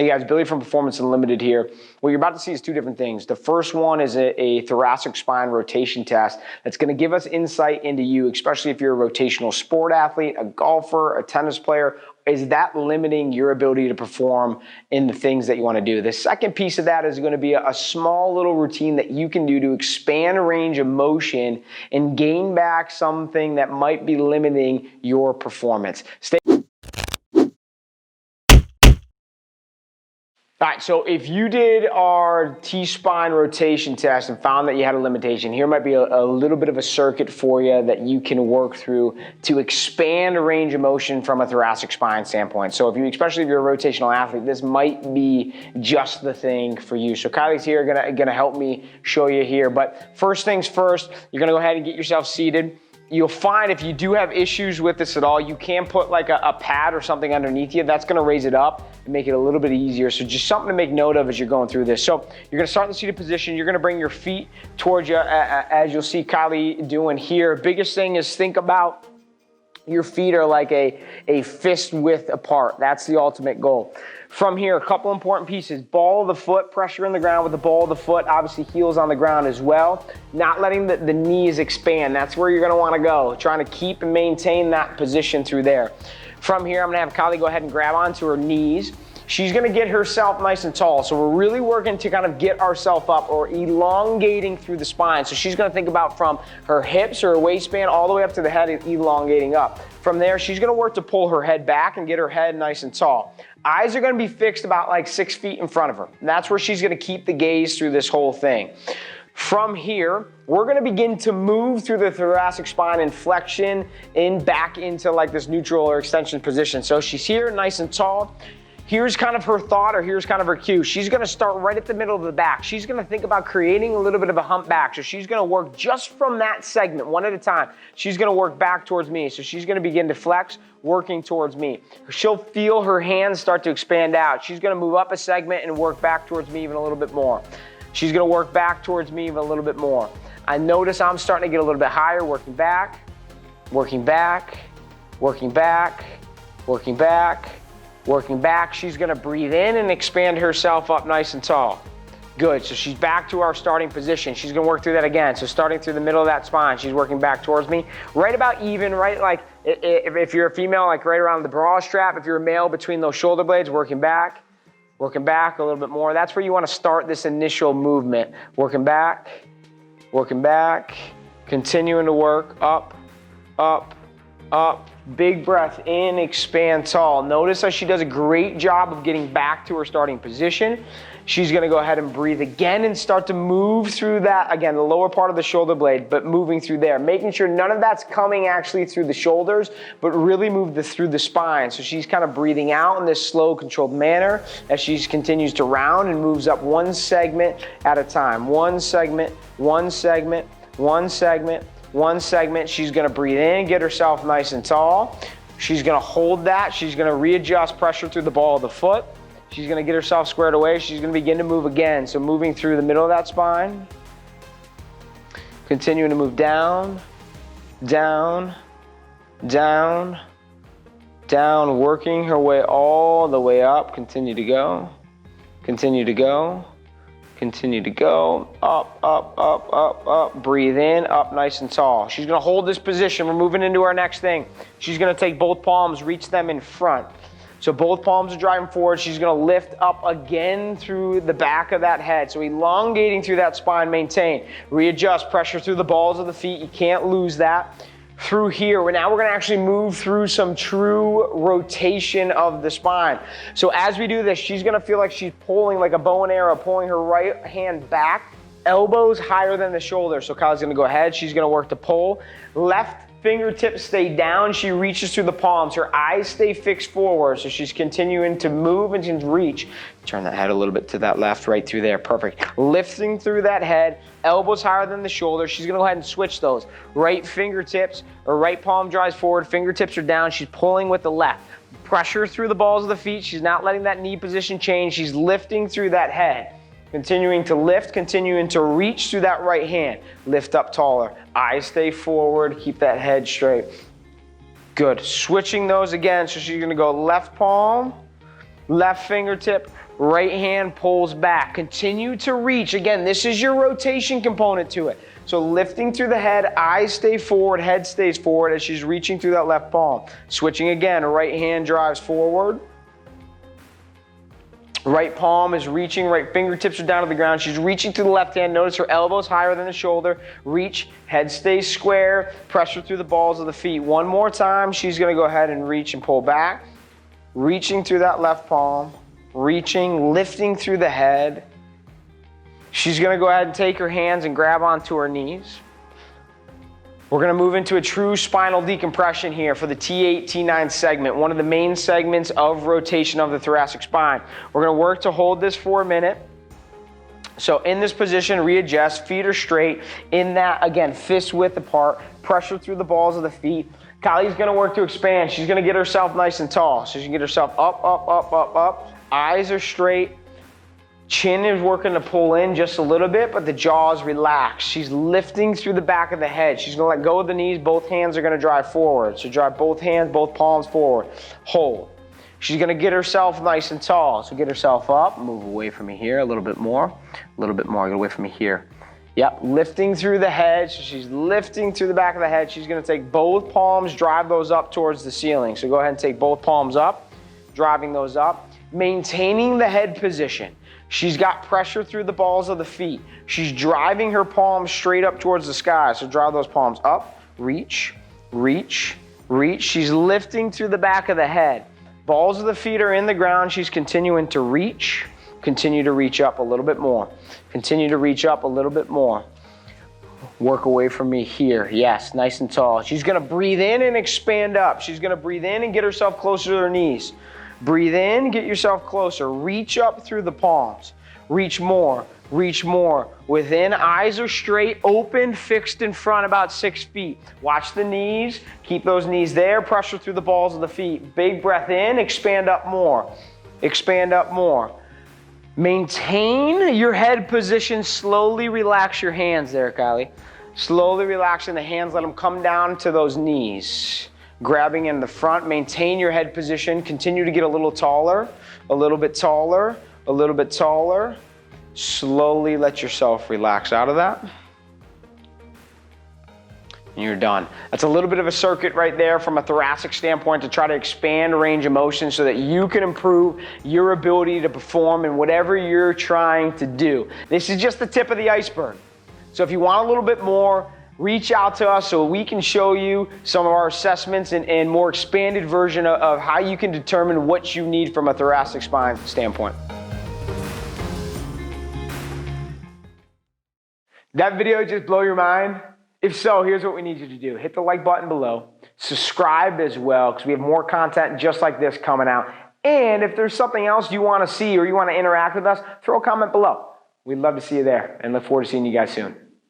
Hey guys, Billy from Performance Unlimited here. What you're about to see is two different things. The first one is a thoracic spine rotation test that's going to give us insight into you, especially if you're a rotational sport athlete, a golfer, a tennis player. Is that limiting your ability to perform in the things that you want to do? The second piece of that is going to be a small little routine that you can do to expand range of motion and gain back something that might be limiting your performance. All right, so if you did our T-spine rotation test and found that you had a limitation, here might be a little bit of a circuit for you that you can work through to expand a range of motion from a thoracic spine standpoint. So especially if you're a rotational athlete, this might be just the thing for you. So Kylie's here, gonna help me show you here. But first things first, you're gonna go ahead and get yourself seated. You'll find if you do have issues with this at all, you can put like a pad or something underneath you. That's gonna raise it up and make it a little bit easier. So just something to make note of as you're going through this. So you're gonna start in the seated position. You're gonna bring your feet towards you as you'll see Kylie doing here. Biggest thing is think about your feet are like a fist width apart. That's the ultimate goal. From here, a couple important pieces. Ball of the foot, pressure in the ground with the ball of the foot, obviously heels on the ground as well. Not letting the knees expand. That's where you're gonna wanna go. Trying to keep and maintain that position through there. From here, I'm gonna have Kylie go ahead and grab onto her knees. She's gonna get herself nice and tall. So we're really working to kind of get ourselves up or elongating through the spine. So she's gonna think about from her hips or her waistband all the way up to the head and elongating up. From there, she's gonna work to pull her head back and get her head nice and tall. Eyes are gonna be fixed about like 6 feet in front of her. And that's where she's gonna keep the gaze through this whole thing. From here, we're gonna begin to move through the thoracic spine and flexion back into like this neutral or extension position. So she's here, nice and tall. Here's kind of her thought, or here's kind of her cue. She's gonna start right at the middle of the back. She's gonna think about creating a little bit of a hump back. So she's gonna work just from that segment, one at a time. She's gonna work back towards me. So she's gonna begin to flex, working towards me. She'll feel her hands start to expand out. She's gonna move up a segment and work back towards me even a little bit more. She's gonna work back towards me even a little bit more. I notice I'm starting to get a little bit higher, working back, working back, working back, working back, working back. She's gonna breathe in and expand herself up nice and tall. Good, so she's back to our starting position. She's gonna work through that again. So starting through the middle of that spine, she's working back towards me. Right about even, right like if you're a female, like right around the bra strap. If you're a male, between those shoulder blades, working back a little bit more. That's where you wanna start this initial movement. Working back, continuing to work, up, up, up. Big breath in, expand tall. Notice how she does a great job of getting back to her starting position. She's gonna go ahead and breathe again and start to move through that, again, the lower part of the shoulder blade, but moving through there. Making sure none of that's coming actually through the shoulders, but really move through the spine. So she's kind of breathing out in this slow, controlled manner as she continues to round and moves up one segment at a time. One segment, one segment, one segment, one segment. She's gonna breathe in, get herself nice and tall. She's gonna hold that. She's gonna readjust pressure through the ball of the foot. She's gonna get herself squared away. She's gonna begin to move again. So moving through the middle of that spine. Continuing to move down, down, down, down, working her way all the way up. Continue to go, continue to go. Continue to go, up, up, up, up, up. Breathe in, up nice and tall. She's gonna hold this position. We're moving into our next thing. She's gonna take both palms, reach them in front. So both palms are driving forward. She's gonna lift up again through the back of that head. So elongating through that spine, maintain. Readjust, pressure through the balls of the feet. You can't lose that. Through here, now we're gonna actually move through some true rotation of the spine. So as we do this, she's gonna feel like she's pulling like a bow and arrow, pulling her right hand back, elbows higher than the shoulder. So Kylie's gonna go ahead, she's gonna work to pull. Left fingertips stay down, she reaches through the palms. Her eyes stay fixed forward, so she's continuing to move and to reach. Turn that head a little bit to that left, right through there, perfect. Lifting through that head, elbows higher than the shoulder. She's gonna go ahead and switch those. Right fingertips, or right palm drives forward, fingertips are down, she's pulling with the left. Pressure through the balls of the feet, she's not letting that knee position change, she's lifting through that head. Continuing to lift, continuing to reach through that right hand. Lift up taller. Eyes stay forward, keep that head straight. Good, switching those again. So she's gonna go left palm, left fingertip, right hand pulls back. Continue to reach. Again, this is your rotation component to it. So lifting through the head, eyes stay forward, head stays forward as she's reaching through that left palm. Switching again, right hand drives forward. Right palm is reaching, right fingertips are down to the ground. She's reaching through the left hand. Notice her elbows higher than the shoulder. Reach, head stays square, pressure through the balls of the feet. One more time, she's gonna go ahead and reach and pull back. Reaching through that left palm, reaching, lifting through the head. She's gonna go ahead and take her hands and grab onto her knees. We're gonna move into a true spinal decompression here for the T8, T9 segment, one of the main segments of rotation of the thoracic spine. We're gonna work to hold this for a minute. So in this position, readjust, feet are straight. In that, again, fist width apart, pressure through the balls of the feet. Kylie's gonna work to expand. She's gonna get herself nice and tall. So she can get herself up, up, up, up, up. Eyes are straight. Chin is working to pull in just a little bit, but the jaw is relaxed. She's lifting through the back of the head. She's gonna let go of the knees. Both hands are gonna drive forward. So drive both hands, both palms forward. Hold. She's gonna get herself nice and tall. So get herself up, move away from me here a little bit more, get away from me here. Yep, lifting through the head. So she's lifting through the back of the head. She's gonna take both palms, drive those up towards the ceiling. So go ahead and take both palms up, driving those up, maintaining the head position. She's got pressure through the balls of the feet. She's driving her palms straight up towards the sky. So drive those palms up, reach, reach, reach. She's lifting through the back of the head. Balls of the feet are in the ground. She's continuing to reach. Continue to reach up a little bit more. Continue to reach up a little bit more. Work away from me here. Yes, nice and tall. She's gonna breathe in and expand up. She's gonna breathe in and get herself closer to her knees. Breathe in, get yourself closer. Reach up through the palms. Reach more, reach more. Within, eyes are straight, open, fixed in front about 6 feet. Watch the knees, keep those knees there, pressure through the balls of the feet. Big breath in, expand up more. Expand up more. Maintain your head position, slowly relax your hands there, Kylie. Slowly relaxing the hands, let them come down to those knees. Grabbing in the front, maintain your head position, continue to get a little taller, a little bit taller, a little bit taller. Slowly let yourself relax out of that. And you're done. That's a little bit of a circuit right there from a thoracic standpoint to try to expand range of motion so that you can improve your ability to perform in whatever you're trying to do. This is just the tip of the iceberg. So if you want a little bit more, reach out to us so we can show you some of our assessments and more expanded version of how you can determine what you need from a thoracic spine standpoint. That video just blow your mind? If so, here's what we need you to do. Hit the like button below. Subscribe as well, because we have more content just like this coming out. And if there's something else you want to see or you want to interact with us, throw a comment below. We'd love to see you there and look forward to seeing you guys soon.